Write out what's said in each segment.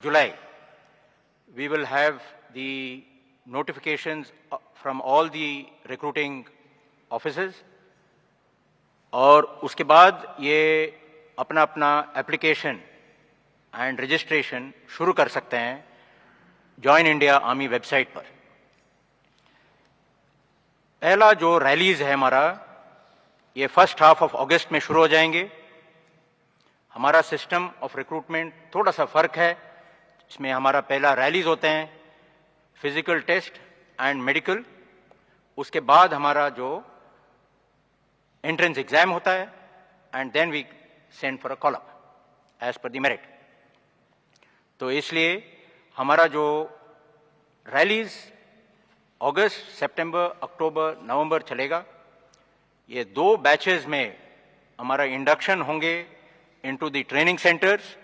July, we will have the notifications from all the recruiting offices और उसके बाद ये अपना अपना एप्लीकेशन एंड रजिस्ट्रेशन शुरू कर सकते हैं जॉइन इंडिया आर्मी वेबसाइट पर। पहला जो रैलीज है हमारा ये फर्स्ट हाफ ऑफ अगस्त में शुरू हो जाएंगे। हमारा सिस्टम ऑफ रिक्रूटमेंट थोड़ा सा फर्क है, इसमें हमारा पहला रैलीज होते हैं, फिजिकल टेस्ट एंड मेडिकल, उसके बाद हमारा जो एंट्रेंस एग्जाम होता है and then we send for a call up as per the merit. तो इसलिए हमारा जो रैलीज अगस्त, सितंबर, अक्टूबर, नवंबर चलेगा, ये 2 बैचेस में हमारा इंडक्शन होंगे इनटू द ट्रेनिंग सेंटर्स।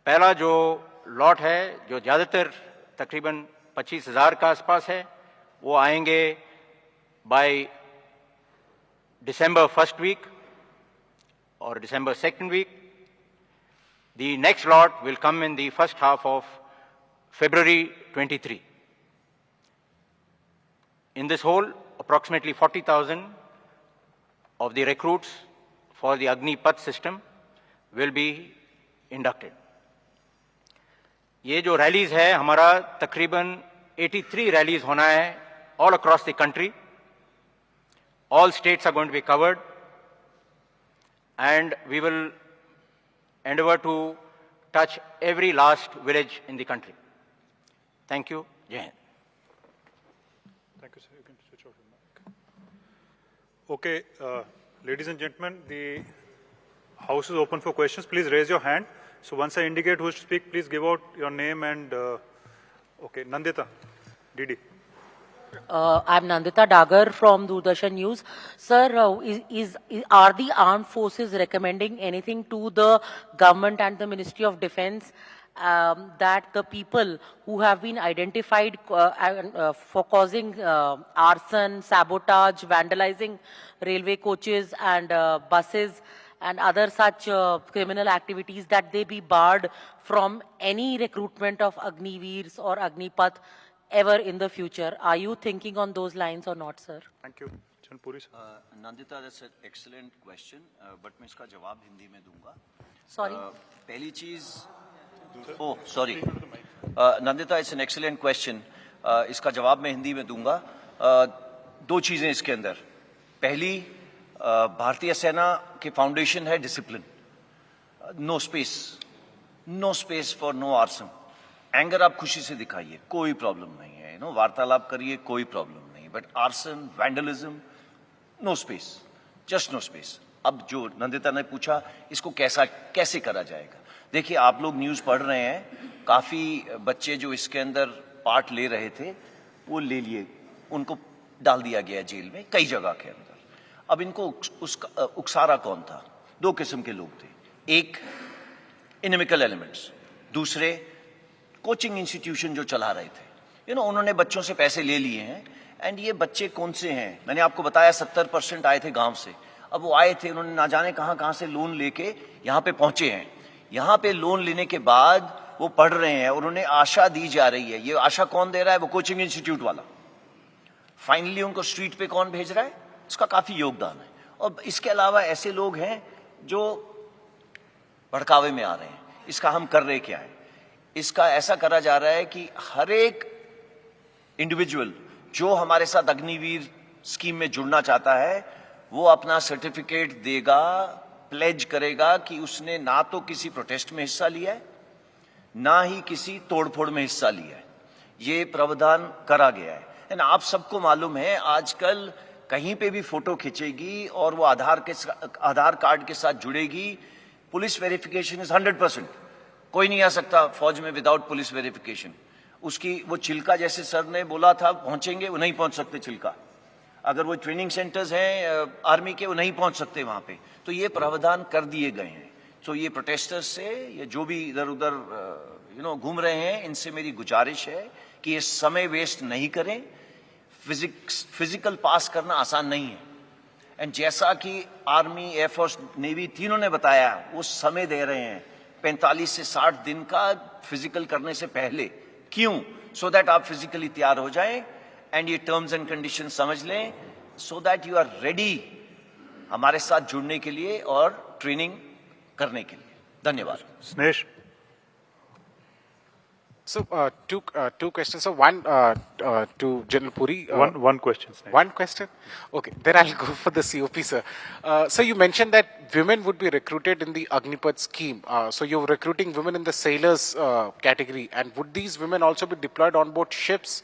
पहला जो लॉट है जो ज़्यादातर तकरीबन 25,000 का आसपास है, वो आएंगे bye December 1st week or December 2nd week. The next lot will come in the first half of February 23. In this whole, approximately 40,000 of the recruits for the Agnipath system will be inducted. ये जो rallies है हमारा तकरीबन 83 rallies होना है all across the country. All states are going to be covered and we will endeavor to touch every last village in the country. Thank you. Jai Hind. Thank you, sir. You can switch off your mic. Okay, ladies and gentlemen, the house is open for questions. Please raise your hand. So once I indicate who to speak, please give out your name and, okay, Nandita, DD. I'm Nandita Dagar from Doordarshan News. Sir, are the armed forces recommending anything to the government and the Ministry of Defence that the people who have been identified for causing arson, sabotage, vandalizing railway coaches and buses and other such criminal activities, that they be barred from any recruitment of Agniveers or Agnipath ever in the future? Are you thinking on those lines or not, sir? Thank you. Chanpuri sir. Nandita, that's an excellent question, but मैं इसका जवाब हिंदी में दूंगा. Sorry. पहली चीज, oh sorry, Nandita, it's an excellent question. इसका जवाब मैं हिंदी में दूंगा. 2 चीजें इसके अंदर. पहली, भारतीय सेना की फाउंडेशन है discipline. No space for no arson. Anger आप खुशी से दिखाइए, कोई प्रॉब्लम नहीं है, वार्तालाप करिए, कोई प्रॉब्लम नहीं, but arson, vandalism, no space, just no space. अब जो नंदिता ने पूछा, इसको कैसे करा जाएगा? देखिए, आप लोग न्यूज़ पढ़ रहे हैं, काफ़ी बच्चे जो इसके अंदर पार्ट ले रहे थे, वो ले लिए, उनको डाल दिया गया जेल में, कई जगह के अंदर. अब इनको उकसारा कौन था? 2 किस्म के लोग थे. एक, इनमिकल एलिमेंट्स. दूसरे, कोचिंग इंस्टीट्यूशन जो चला रहे थे, उन्होंने बच्चों से पैसे ले लिए हैं. एंड ये बच्चे कौन से हैं? मैंने आपको बताया 70% आए थे गांव से. अब वो आए थे, उन्होंने ना जाने कहां से लोन लेके यहाँ पे पहुंचे हैं. यहाँ पे लोन लेने के बाद वो पढ़ रहे हैं और उन्हें आशा दी जा रही है. ये आशा कौन दे रहा है? वो कोचिंग इंस्टीट्यूट वाला. फाइनली उनको स्ट्रीट पे कौन भेज रहा है? इसका काफी योगदान है. और इसके अलावा ऐसे लोग हैं जो भड़कावे में आ रहे हैं. इसका हम कर रहे क्या है? इसका ऐसा करा जा रहा है कि हर एक इंडिविजुअल जो हमारे साथ अग्निवीर स्कीम में जुड़ना चाहता है, वो अपना सर्टिफिकेट देगा, प्लेज करेगा कि उसने ना तो किसी प्रोटेस्ट में हिस्सा लिया है, ना ही किसी तोड़फोड़ में हिस्सा लिया है. ये प्रावधान करा गया है. एंड आप सबको मालूम है, आजकल कहीं पे भी फोटो खींचेगी और वो आधार कार्ड के साथ जुड़ेगी, पुलिस वेरिफिकेशन इज 100%. कोई नहीं आ सकता फौज में विदाउट पुलिस वेरिफिकेशन. उसकी वो चिल्का, जैसे सर ने बोला था पहुंचेंगे, वो नहीं पहुंच सकते चिल्का. अगर वो ट्रेनिंग सेंटर्स हैं आर्मी के, वो नहीं पहुंच सकते वहां पे. तो ये प्रावधान कर दिए गए हैं. तो ये प्रोटेस्टर्स से, ये जो भी इधर उधर घूम रहे हैं, इनसे मेरी गुजारिश है कि ये समय वेस्ट नहीं करें. फिजिकल पास करना आसान नहीं है. एंड जैसा कि आर्मी, एयरफोर्स, नेवी तीनों ने बताया, वो समय दे रहे हैं. 45 से 60 दिन का फिजिकल करने से पहले। क्यों? सो दैट आप फिजिकली तैयार हो जाएं एंड ये टर्म्स एंड कंडीशन समझ लें, so that you are ready हमारे साथ जुड़ने के लिए और ट्रेनिंग करने के लिए। धन्यवाद। Snesh. So, two questions. So, one to General Puri. One question, Snesh. One question? Okay, then I'll go for the COP, sir. So, you mentioned that women would be recruited in the Agnipath scheme. So, you're recruiting women in the sailors category. And would these women also be deployed on board ships?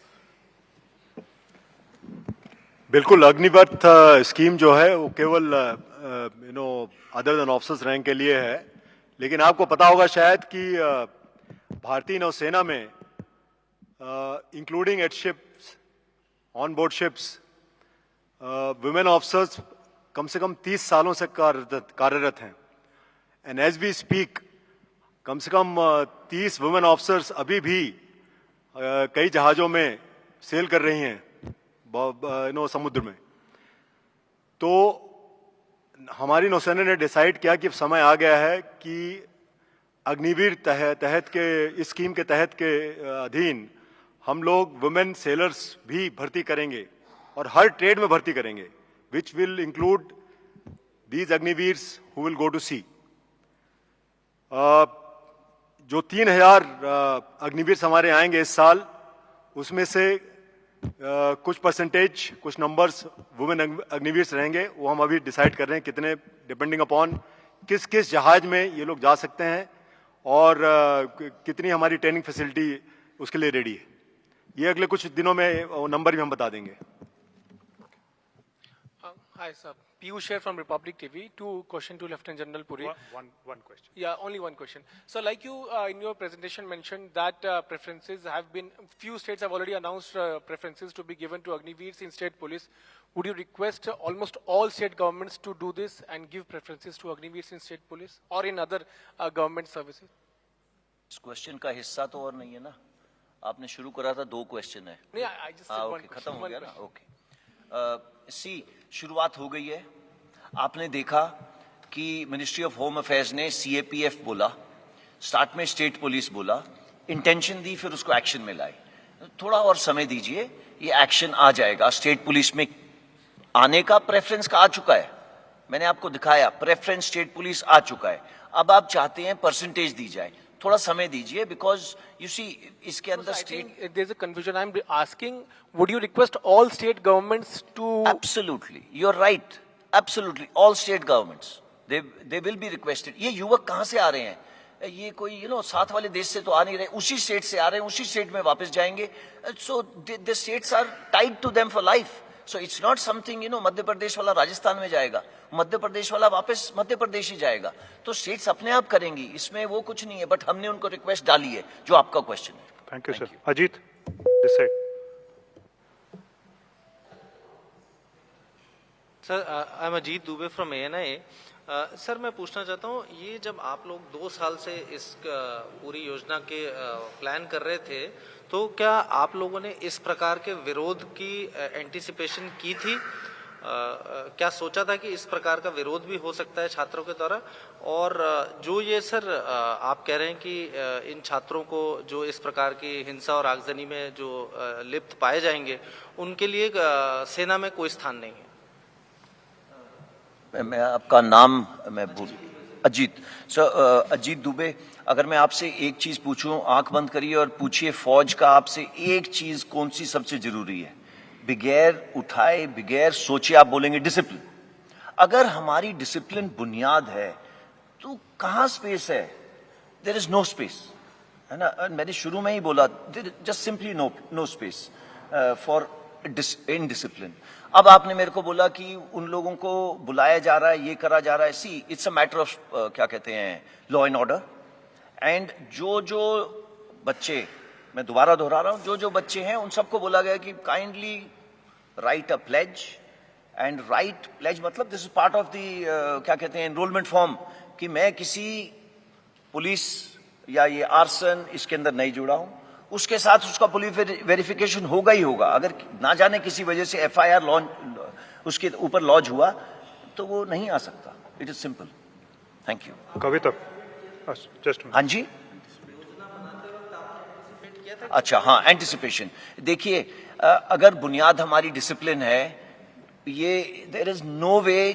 बिल्कुल, Agnipath scheme जो है वो केवल other than officers rank के लिए है, लेकिन आपको पता होगा शायद कि भारतीय नौसेना में including eight ships, on board ships, women officers कम से कम 30 सालों से कार्यरत हैं। एंड एज वी स्पीक कम से कम 30 वुमेन ऑफिसर्स अभी भी कई जहाज़ों में सेल कर रही हैं समुद्र में। तो हमारी नौसेना ने डिसाइड किया कि अब समय आ गया है कि अग्निवीर तहत के इस स्कीम के तहत के अधीन हम लोग वुमेन सेलर्स भी भर्ती करेंगे और हर ट्रेड में भर्ती करेंगे, which will include these Agniveers who will go to sea. जो 3000 अग्निवीर हमारे आएंगे इस साल, उसमें से कुछ परसेंटेज, कुछ नंबर्स वुमेन अग्निवीर रहेंगे। वो हम अभी डिसाइड कर रहे हैं कितने, डिपेंडिंग अपॉन किस किस जहाज में ये लोग जा सकते हैं और कितनी हमारी ट्रेनिंग फैसिलिटी उसके लिए रेडी है। ये अगले कुछ दिनों में वो नंबर भी हम बता देंगे। Hi, sir. Piyush here from Republic TV. Two question to Lieutenant General Puri. One question. Yeah, only one question. So, like you in your presentation mentioned that preferences have been, few states have already announced preferences to be given to Agniveers in state police. Would you request almost all state governments to do this and give preferences to Agniveers in state police or in other government services? इस question का हिस्सा तो और नहीं है ना, आपने शुरू करा था, 2 क्वेश्चन है। Yeah, I just said one okay, question. खत्म हो One गया ना। question. ओके, शुरुआत हो गई है। आपने देखा कि मिनिस्ट्री ऑफ होम अफेयर्स ने CAPF बोला, स्टार्ट में स्टेट पुलिस बोला, इंटेंशन दी, फिर उसको एक्शन में लाए। थोड़ा और समय दीजिए, ये एक्शन आ जाएगा। स्टेट पुलिस में आने का प्रेफरेंस का आ चुका है, मैंने आपको दिखाया, प्रेफरेंस स्टेट पुलिस आ चुका है। अब आप चाहते हैं परसेंटेज दी जाए, थोड़ा समय दीजिए, बिकॉज यू सी इसके अंदर I state think there's a confusion. I'm asking, would you request all state governments to? Absolutely, you're right. Absolutely, all state governments they will be requested. ये युवक कहाँ से आ रहे हैं? ये कोई साथ वाले देश से तो आ नहीं रहे, उसी स्टेट से आ रहे हैं, उसी स्टेट में वापस जाएंगे। So the states are tied to them for life. So it's not something Madhya Pradesh वाला राजस्थान में जाएगा, मध्य प्रदेश वाला वापस मध्य प्रदेश ही जाएगा। तो स्टेट्स अपने आप करेंगी, इसमें वो कुछ नहीं है। बट हमने उनको रिक्वेस्ट डाली है, जो आपका क्वेश्चन है। Thank you, sir. Ajit, this side. Sir, I am Ajit Dubey from ANI। Sir, मैं पूछना चाहता हूँ, ये जब आप लोग 2 साल से इस पूरी योजना के प्लान कर रहे थे, तो क्या आप लोगों ने इस प्रकार के विरोध की एंटिसिपेशन की थी? क्या सोचा था कि इस प्रकार का विरोध भी हो सकता है छात्रों के द्वारा? और जो ये सर आप कह रहे हैं कि इन छात्रों को जो इस प्रकार की हिंसा और आगजनी में जो लिप्त पाए जाएंगे, उनके लिए सेना में कोई स्थान नहीं है? मैं आपका नाम मैं भूल, अजीत सर, अजीत दुबे। अगर मैं आपसे एक चीज पूछूं, आंख बंद करिए और पूछिए, फौज का आपसे एक चीज कौन सी सबसे जरूरी है? बगैर उठाए, बगैर सोचे आप बोलेंगे डिसिप्लिन। अगर हमारी डिसिप्लिन बुनियाद है तो कहाँ स्पेस है? देयर इज नो स्पेस, है ना। मैंने शुरू में ही बोला, just simply no space for indiscipline. अब आपने मेरे को बोला कि उन लोगों को बुलाया जा रहा है, ये करा जा रहा है। सी, इट्स अ मैटर ऑफ क्या कहते हैं, लॉ एंड ऑर्डर। एंड जो बच्चे, मैं दोबारा दोहरा रहा हूं, जो बच्चे हैं उन सबको बोला गया कि kindly write a pledge. And write pledge मतलब this is part of the क्या कहते हैं, एनरोलमेंट फॉर्म, कि मैं किसी पुलिस या ये आर्सन इसके अंदर नहीं जुड़ा हूं। उसके साथ उसका पुलिस वेरिफिकेशन होगा ही होगा। अगर ना जाने किसी वजह से FIR लॉन्च उसके ऊपर लॉन्च हुआ तो वो नहीं आ सकता। It is simple. Thank you. Kavita. Just हाँ जी, अच्छा हाँ, एंटिसिपेशन। देखिए अगर बुनियाद हमारी डिसिप्लिन है, ये देयर इज नो वे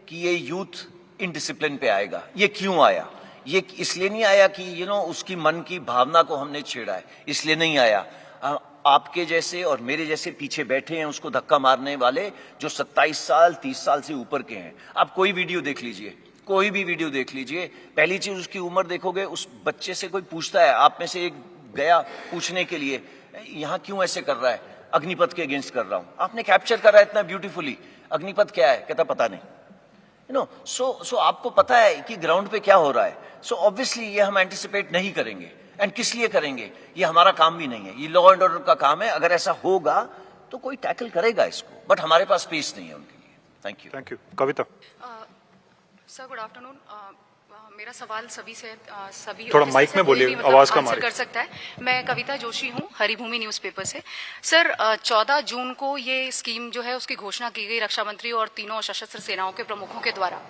कि ये यूथ इनडिसिप्लिन पे आएगा। ये क्यों आया? ये इसलिए नहीं आया कि उसकी मन की भावना को हमने छेड़ा है, इसलिए नहीं आया। आपके जैसे और मेरे जैसे पीछे बैठे हैं उसको धक्का मारने वाले, जो 27 साल 30 साल से ऊपर के हैं। आप कोई वीडियो देख लीजिए, कोई भी वीडियो देख लीजिए, पहली चीज उसकी उम्र देखोगे। उस बच्चे से कोई पूछता है, आप में से एक गया पूछने के लिए, यहां क्यों ऐसे कर रहा है? अग्निपथ के अगेंस्ट कर रहा हूं। आपने कैप्चर करा है इतना ब्यूटीफुली, अग्निपथ क्या है? कहता पता नहीं। सो आपको पता है कि ग्राउंड पे क्या हो रहा है। सो ऑब्वियसली ये हम एंटिसिपेट नहीं करेंगे। एंड किस लिए करेंगे? ये हमारा काम भी नहीं है, ये लॉ एंड ऑर्डर का काम है। अगर ऐसा होगा तो कोई टैकल करेगा इसको, बट हमारे पास स्पेस नहीं है उनके लिए। Thank you. Thank you. Kavita. Sir good afternoon. मेरा सवाल सभी से सभी थोड़ा ऑफिसर माइक से में कोई बोलिए, भी मतलब आवाज कम आ आंसर रही कर सकता है। मैं कविता जोशी हूँ, हरिभूमि न्यूज़पेपर से। सर 14 जून को ये स्कीम जो है उसकी घोषणा की गई रक्षा मंत्री और तीनों सशस्त्र सेनाओं के प्रमुखों के द्वारा।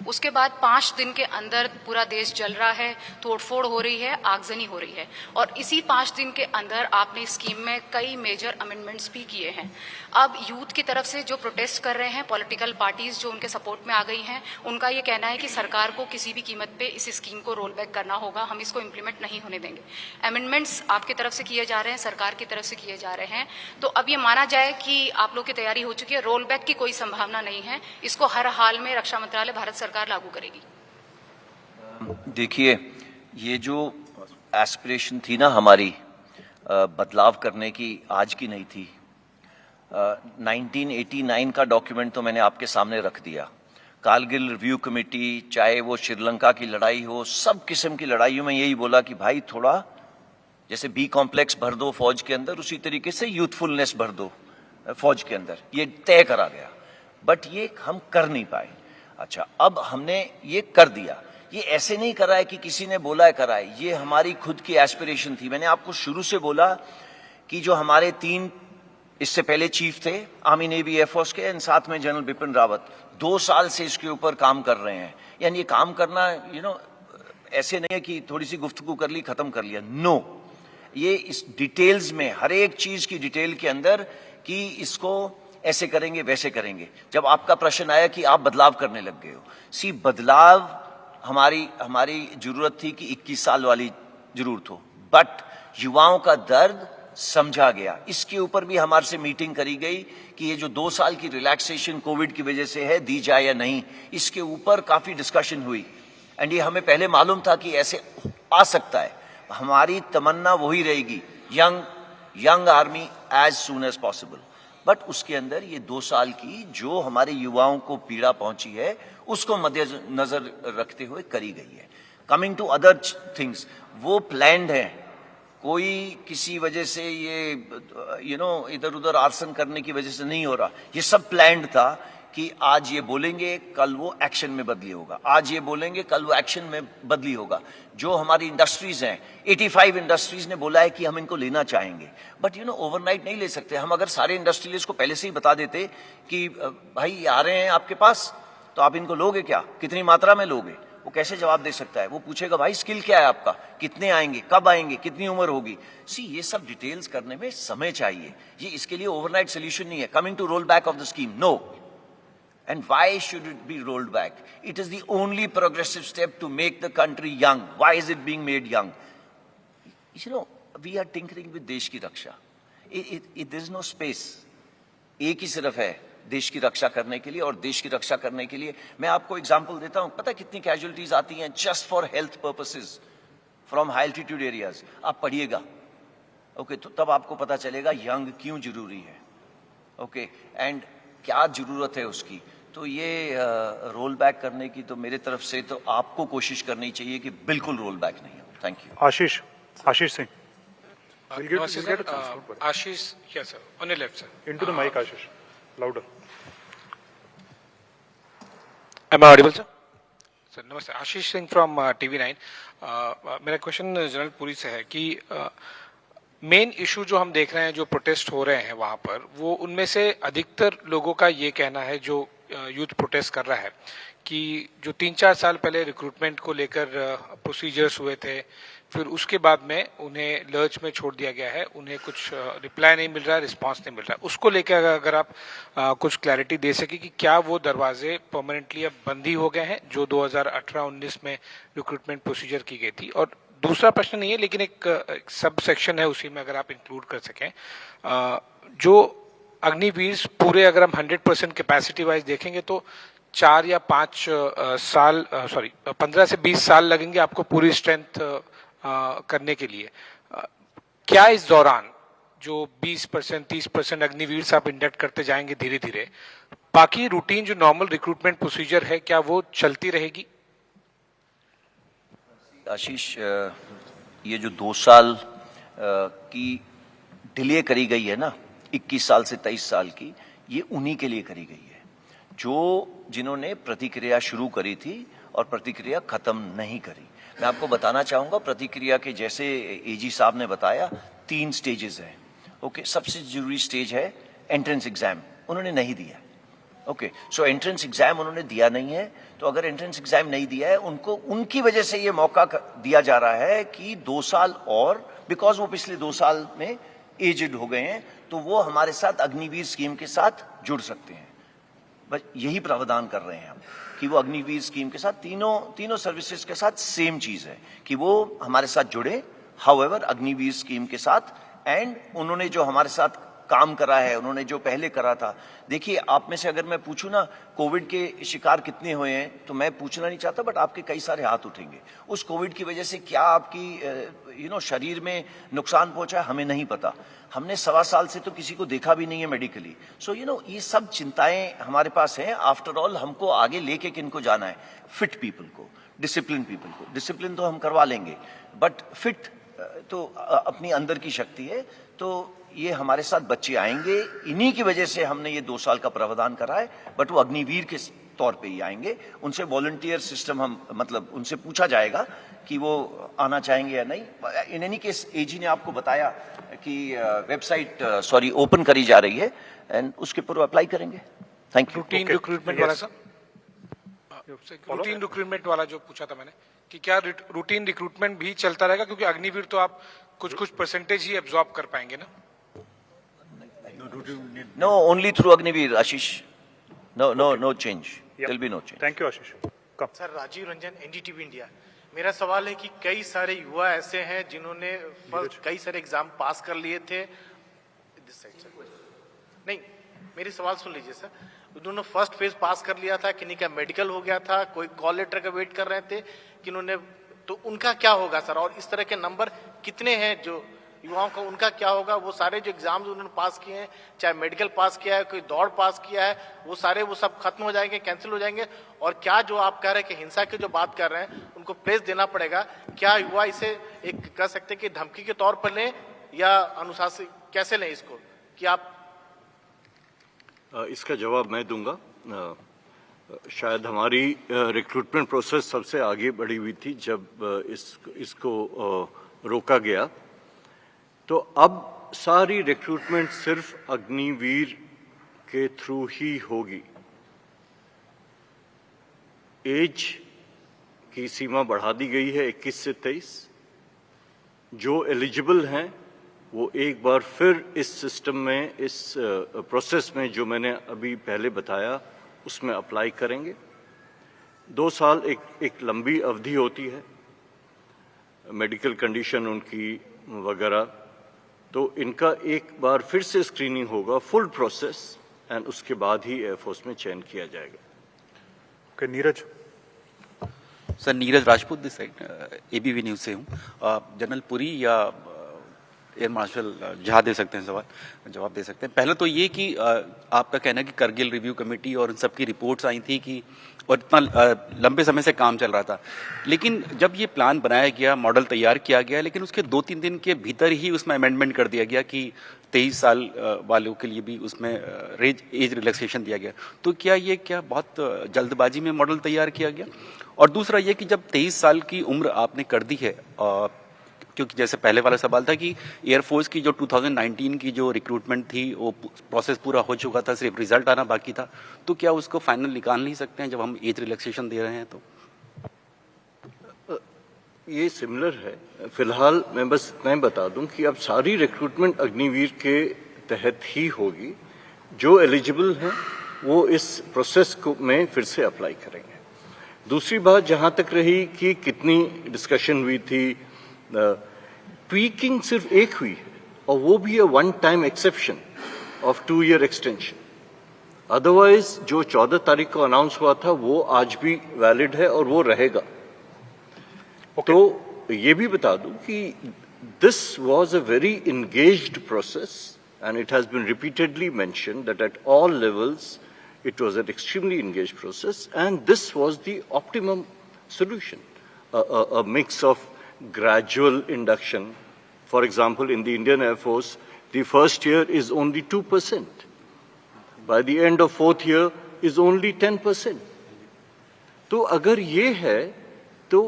उसके बाद 5 दिन के अंदर पूरा देश जल रहा है, तोड़फोड़ हो रही है, आगजनी हो रही है, और इसी 5 दिन के अंदर आपने स्कीम में कई मेजर अमेंडमेंट्स भी किए हैं। अब यूथ की तरफ से जो प्रोटेस्ट कर रहे हैं, पॉलिटिकल पार्टीज जो उनके सपोर्ट में आ गई हैं, उनका ये कहना है कि सरकार को किसी भी कीमत पे इस स्कीम को रोल बैक करना होगा, हम इसको इम्प्लीमेंट नहीं होने देंगे। अमेंडमेंट्स आपकी तरफ से किए जा रहे हैं, सरकार की तरफ से किए जा रहे हैं, तो अब ये माना जाए कि आप लोग की तैयारी हो चुकी है, रोल बैक की कोई संभावना नहीं है, इसको हर हाल में रक्षा मंत्रालय भारत सरकार लागू करेगी। देखिए, ये जो एस्पिरेशन थी ना हमारी बदलाव करने की, आज की नहीं थी। 1989 का डॉक्यूमेंट तो मैंने आपके सामने रख दिया। कारगिल रिव्यू कमेटी, चाहे वो श्रीलंका की लड़ाई हो, सब किस्म की लड़ाइयों में यही बोला कि भाई थोड़ा जैसे बी कॉम्प्लेक्स भर दो फौज के अंदर, उसी तरीके से यूथफुलनेस भर दो फौज के अंदर। ये तय करा गया, बट ये हम कर नहीं पाए। अच्छा, अब हमने ये कर दिया। ये ऐसे नहीं करा है कि किसी ने बोला है करा है, ये हमारी खुद की एस्पिरेशन थी। मैंने आपको शुरू से बोला कि जो हमारे 3 इससे पहले चीफ थे आर्मी नेवी एयरफोर्स के, एंड साथ में जनरल बिपिन रावत, 2 साल से इसके ऊपर काम कर रहे हैं। यानी ये काम करना ऐसे नहीं है कि थोड़ी सी गुफ्तगू कर ली खत्म कर लिया। नो, ये इस डिटेल्स में, हर एक चीज की डिटेल के अंदर कि इसको ऐसे करेंगे वैसे करेंगे। जब आपका प्रश्न आया कि आप बदलाव करने लग गए हो, बदलाव हमारी जरूरत थी कि 21 साल वाली जरूरत हो, बट युवाओं का दर्द समझा गया। इसके ऊपर भी हमारे से मीटिंग करी गई कि ये जो 2 साल की रिलैक्सेशन कोविड की वजह से है, दी जाए या नहीं। इसके ऊपर काफी डिस्कशन हुई, एंड ये हमें पहले मालूम था कि ऐसे आ सकता है। हमारी तमन्ना वही रहेगी, young army as soon as possible, but उसके अंदर ये 2 साल की जो हमारे युवाओं को पीड़ा पहुंची है, उसको मद्देनजर रखते हुए करी गई है। कमिंग टू अदर थिंग्स, वो प्लान्ड है, कोई किसी वजह से ये इधर उधर आर्सन करने की वजह से नहीं हो रहा। ये सब प्लान्ड था कि आज ये बोलेंगे कल वो एक्शन में बदली होगा, आज ये बोलेंगे कल वो एक्शन में बदली होगा। जो हमारी इंडस्ट्रीज हैं, 85 इंडस्ट्रीज ने बोला है कि हम इनको लेना चाहेंगे, बट ओवरनाइट नहीं ले सकते। हम अगर सारे इंडस्ट्रियलिस्ट को पहले से ही बता देते कि भाई ये आ रहे हैं आपके पास, तो आप इनको लोगे क्या, कितनी मात्रा में लोगे, वो कैसे जवाब दे सकता है? वो पूछेगा भाई स्किल क्या है आपका, कितने आएंगे, कब आएंगे, कितनी उम्र होगी। ये सब डिटेल्स करने में समय चाहिए, ये इसके लिए ओवरनाइट सोल्यूशन नहीं है। Coming to roll back of the scheme, no. And why should it be rolled back? It is the only progressive step to make the country young. Why is it being made young? We are tinkering with देश की रक्षा. There is no space. एक ही सिर्फ है देश की रक्षा करने के लिए, और देश की रक्षा करने के लिए मैं आपको एग्जांपल देता हूं। पता है कितनी कैजुअलिटीज आती हैं just for health purposes from high altitude areas? आप पढ़िएगा, ओके, तो तब आपको पता चलेगा यंग क्यों जरूरी है, ओके, एंड क्या जरूरत है उसकी। तो ये रोल बैक करने की तो मेरे तरफ से तो आपको कोशिश करनी चाहिए कि बिल्कुल रोल बैक नहीं हो। Thank you. Ashish Singh. Ashish, yes sir, on your left sir. Into the mic, Ashish. Louder. Am I audible sir? Sir, नमस्ते, आशीष सिंह फ्रॉम TV9। मेरा क्वेश्चन जनरल पुरी से है कि मेन इशू जो हम देख रहे हैं, जो प्रोटेस्ट हो रहे हैं वहां पर, वो उनमें से अधिकतर लोगों का ये कहना है, जो यूथ प्रोटेस्ट कर रहा है, कि जो 3-4 साल पहले रिक्रूटमेंट को लेकर प्रोसीजर्स हुए थे, फिर उसके बाद में उन्हें लर्च में छोड़ दिया गया है, उन्हें कुछ रिप्लाई नहीं मिल रहा है, रिस्पांस नहीं मिल रहा है, उसको लेकर अगर आप कुछ क्लैरिटी दे सके कि क्या वो दरवाजे परमानेंटली अब बंद ही हो गए हैं जो 2018-19 में रिक्रूटमेंट प्रोसीजर की गई थी। और दूसरा प्रश्न नहीं है, लेकिन एक सब सेक्शन है उसी में, अगर आप इंक्लूड कर सकें, जो अग्निवीर पूरे अगर हम 100% कैपेसिटी वाइज देखेंगे तो 4 या 5 साल 15 से 20 साल लगेंगे आपको पूरी स्ट्रेंथ करने के लिए। क्या इस दौरान जो 20% 30% अग्निवीर आप इंडक्ट करते जाएंगे धीरे धीरे, बाकी रूटीन जो नॉर्मल रिक्रूटमेंट प्रोसीजर है क्या वो चलती रहेगी? आशीष, ये जो 2 साल की डिले करी गई है ना, 21 साल से 23 साल की, ये उन्हीं के लिए करी गई है जो जिन्होंने प्रतिक्रिया शुरू करी थी और प्रतिक्रिया खत्म नहीं करी। मैं आपको बताना चाहूंगा, प्रतिक्रिया के जैसे एजी साहब ने बताया 3 स्टेजेस हैं। ओके, सबसे जरूरी स्टेज है एंट्रेंस एग्जाम, उन्होंने नहीं दिया। ओके, सो एंट्रेंस एग्जाम उन्होंने दिया नहीं है, तो अगर एंट्रेंस एग्जाम नहीं दिया है उनको, उनकी वजह से ये मौका दिया जा रहा है कि 2 साल और, बिकॉज वो पिछले 2 साल में एजेड हो गए हैं, तो वो हमारे साथ अग्निवीर स्कीम के साथ जुड़ सकते हैं। बस यही प्रावधान कर रहे हैं हम कि वो अग्निवीर स्कीम के साथ तीनों सर्विसेज के साथ सेम चीज है कि वो हमारे साथ जुड़े, हाउएवर अग्निवीर स्कीम के साथ। एंड उन्होंने जो हमारे साथ काम करा है, उन्होंने जो पहले करा था, देखिए आप में से अगर मैं पूछूं ना कोविड के शिकार कितने हुए हैं, तो मैं पूछना नहीं चाहता, बट आपके कई सारे हाथ उठेंगे। उस कोविड की वजह से क्या आपकी शरीर में नुकसान पहुंचा है, हमें नहीं पता। हमने 1.25 साल से तो किसी को देखा भी नहीं है मेडिकली। सो ये सब चिंताएं हमारे पास हैं। आफ्टर ऑल हमको आगे लेके किनको जाना है? फिट पीपल को, डिसिप्लिन पीपल को। डिसिप्लिन तो हम करवा लेंगे, बट फिट तो अपनी अंदर की शक्ति है। तो ये हमारे साथ बच्चे आएंगे, इन्हीं की वजह से हमने ये 2 साल का प्रावधान करा है, बट वो अग्निवीर के तौर पे ही आएंगे। उनसे वॉलंटियर सिस्टम मतलब उनसे पूछा जाएगा कि वो आना चाहेंगे या नहीं। इन एनी केस एजी ने आपको बताया कि वेबसाइट ओपन करी जा रही है, एंड उसके ऊपर अप्लाई करेंगे। Thank you. रूटीन रिक्रूटमेंट वाला सर, रूटीन रिक्रूटमेंट वाला जो पूछा था मैंने, कि क्या रूटीन रिक्रूटमेंट भी चलता रहेगा, क्योंकि अग्निवीर तो आप कुछ परसेंटेज ही एब्जॉर्ब कर पाएंगे ना? No, only through Agniveer, Ashish. No change. There'll be no change. Thank you, Ashish. Come. Sir, Rajiv Ranjan, NDTV India. मेरा सवाल है कि कई सारे युवा ऐसे हैं जिन्होंने कई सारे एग्जाम पास कर लिए थे। नहीं, मेरी सवाल सुन लीजिए सर। उन्होंने फर्स्ट फेज पास कर लिया था, किन्हीं का मेडिकल हो गया था, कोई कॉल लेटर का वेट कर रहे थे, किन्होंने, तो उनका क्या होगा सर? और इस तरह के नंबर कितने हैं जो युवाओं का, उनका क्या होगा? वो सारे जो एग्जाम्स उन्होंने पास किए हैं, चाहे मेडिकल पास किया है, कोई दौड़ पास किया है, वो सब खत्म हो जाएंगे, कैंसिल हो जाएंगे? और क्या जो आप कह रहे हैं कि हिंसा की जो बात कर रहे हैं उनको प्लेस देना पड़ेगा, क्या युवा इसे एक कह सकते हैं कि धमकी के तौर पर लें या अनुशासन कैसे लें इसको, कि आप? इसका जवाब मैं दूंगा। शायद हमारी रिक्रूटमेंट प्रोसेस सबसे आगे बढ़ी हुई थी जब इसको रोका गया। तो अब सारी रिक्रूटमेंट सिर्फ अग्निवीर के थ्रू ही होगी। एज की सीमा बढ़ा दी गई है 21 से 23। जो एलिजिबल हैं वो एक बार फिर इस सिस्टम में, इस प्रोसेस में जो मैंने अभी पहले बताया उसमें अप्लाई करेंगे। 2 साल एक लंबी अवधि होती है, मेडिकल कंडीशन उनकी वगैरह, तो इनका एक बार फिर से स्क्रीनिंग होगा, फुल प्रोसेस, एंड उसके बाद ही एयरफोर्स में चयन किया जाएगा। Okay, Neeraj sir. Neeraj Rajput this side, ABP news से हूँ। जनरल पुरी या एयर मार्शल जहाँ दे सकते हैं सवाल जवाब दे सकते हैं। पहले तो ये कि आपका कहना है कि करगिल रिव्यू कमेटी और इन सब की रिपोर्ट्स आई थी कि, और इतना लंबे समय से काम चल रहा था, लेकिन जब ये प्लान बनाया गया, मॉडल तैयार किया गया, लेकिन उसके 2-3 दिन के भीतर ही उसमें अमेंडमेंट कर दिया गया कि 23 साल वालों के लिए भी उसमें एज रिलैक्सेशन दिया गया। तो क्या बहुत जल्दबाजी में मॉडल तैयार किया गया? और दूसरा ये कि जब 23 साल की उम्र आपने कर दी है क्योंकि जैसे पहले वाला सवाल था कि एयरफोर्स की जो 2019 की जो रिक्रूटमेंट थी वो प्रोसेस पूरा हो चुका था, सिर्फ रिजल्ट आना बाकी था, तो क्या उसको फाइनल निकाल नहीं सकते हैं जब हम एज रिलैक्सेशन दे रहे हैं तो? ये सिमिलर है। फिलहाल मैं बस इतना बता दूं कि अब सारी रिक्रूटमेंट अग्निवीर के तहत ही होगी। जो एलिजिबल हैं वो इस प्रोसेस को में फिर से अप्लाई करेंगे। दूसरी बात जहां तक रही कि कितनी डिस्कशन हुई थी, ट्वीकिंग सिर्फ एक हुई है और वो भी है one time exception of 2 year extension. Otherwise जो 14 तारीख को अनाउंस हुआ था वो आज भी वैलिड है और वो रहेगा। तो ये भी बता दूं कि this was a very engaged process and it has been repeatedly mentioned that at all levels it was an extremely engaged process and this was the optimum solution, a mix of gradual induction. For example, in the Indian Air Force, the first year is only 2%. By the end of 4th year is only 10%. तो अगर ये है तो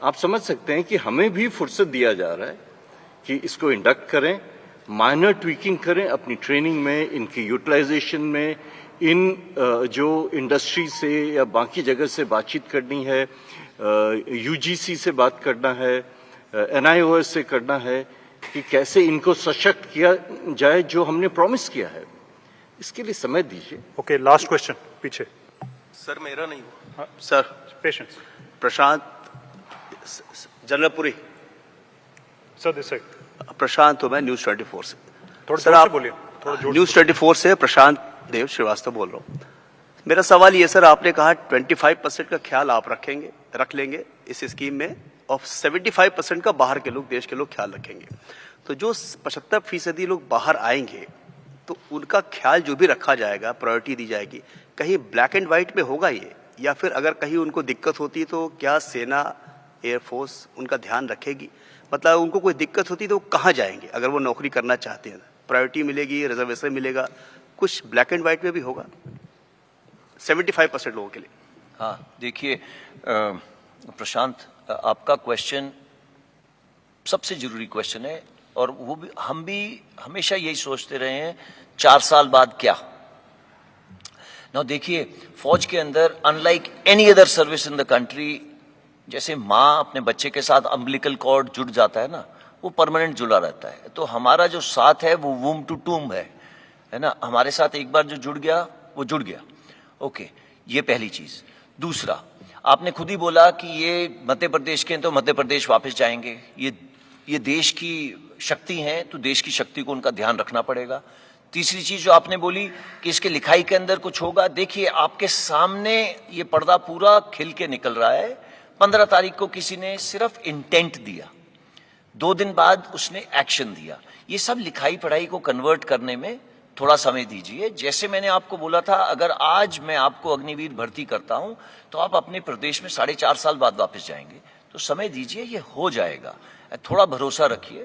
आप समझ सकते हैं कि हमें भी फुर्सत दिया जा रहा है कि इसको इंडक्ट करें, माइनर ट्वीकिंग करें अपनी ट्रेनिंग में, इनकी यूटिलाइजेशन में, इन जो इंडस्ट्री से या बाकी जगह से बातचीत करनी है, यूजीसी से बात करना है, एनआईओएस से करना है कि कैसे इनको सशक्त किया जाए जो हमने प्रॉमिस किया है। इसके लिए समय दीजिए। ओके, लास्ट क्वेश्चन पीछे। सर मेरा नहीं हुआ। Sir patience. प्रशांत जनरलपुरी। Sir this side. प्रशांत हूँ मैं न्यूज 24 से। थोड़ा सर जोर से आप बोलिए। थोड़ा जोर न्यूज 24 से प्रशांत देव श्रीवास्तव बोल रहा हूँ। मेरा सवाल ये सर, आपने कहा 25% का ख्याल आप रख लेंगे इस स्कीम में और 75% का बाहर के लोग, देश के लोग ख्याल रखेंगे। तो जो 75% लोग बाहर आएंगे तो उनका ख्याल जो भी रखा जाएगा, प्रायोरिटी दी जाएगी, कहीं ब्लैक एंड व्हाइट में होगा ये, या फिर अगर कहीं उनको दिक्कत होती है तो क्या सेना, एयरफोर्स उनका ध्यान रखेगी? मतलब उनको कोई दिक्कत होती है तो वो कहाँ जाएंगे अगर वो नौकरी करना चाहते हैं? प्रायोरिटी मिलेगी, रिजर्वेशन मिलेगा, कुछ ब्लैक एंड व्हाइट में भी होगा 75% लोगों के लिए? हाँ, देखिए प्रशांत, आपका क्वेश्चन सबसे जरूरी क्वेश्चन है और वो भी हम भी हमेशा यही सोचते रहे हैं 4 साल बाद क्या। ना देखिए, फौज के अंदर unlike any other service in the country, जैसे माँ अपने बच्चे के साथ अम्बिलिकल कॉर्ड जुड़ जाता है ना, वो परमानेंट जुड़ा रहता है। तो हमारा जो साथ है वो वूम टू टूम है ना, हमारे साथ एक बार जो जुड़ गया वो जुड़ गया। ओके, ये पहली चीज। दूसरा, आपने खुद ही बोला कि ये मध्य प्रदेश के हैं तो मध्य प्रदेश वापस जाएंगे। ये देश की शक्ति है तो देश की शक्ति को उनका ध्यान रखना पड़ेगा। तीसरी चीज जो आपने बोली कि इसके लिखाई के अंदर कुछ होगा, देखिए आपके सामने ये पर्दा पूरा खिल के निकल रहा है। 15 तारीख को किसी ने सिर्फ इंटेंट दिया, 2 दिन बाद उसने एक्शन दिया। ये सब लिखाई पढ़ाई को कन्वर्ट करने में थोड़ा समय दीजिए। जैसे मैंने आपको बोला था, अगर आज मैं आपको अग्निवीर भर्ती करता हूं तो आप अपने प्रदेश में 4.5 साल बाद वापस जाएंगे। तो समय दीजिए, ये हो जाएगा, थोड़ा भरोसा रखिए।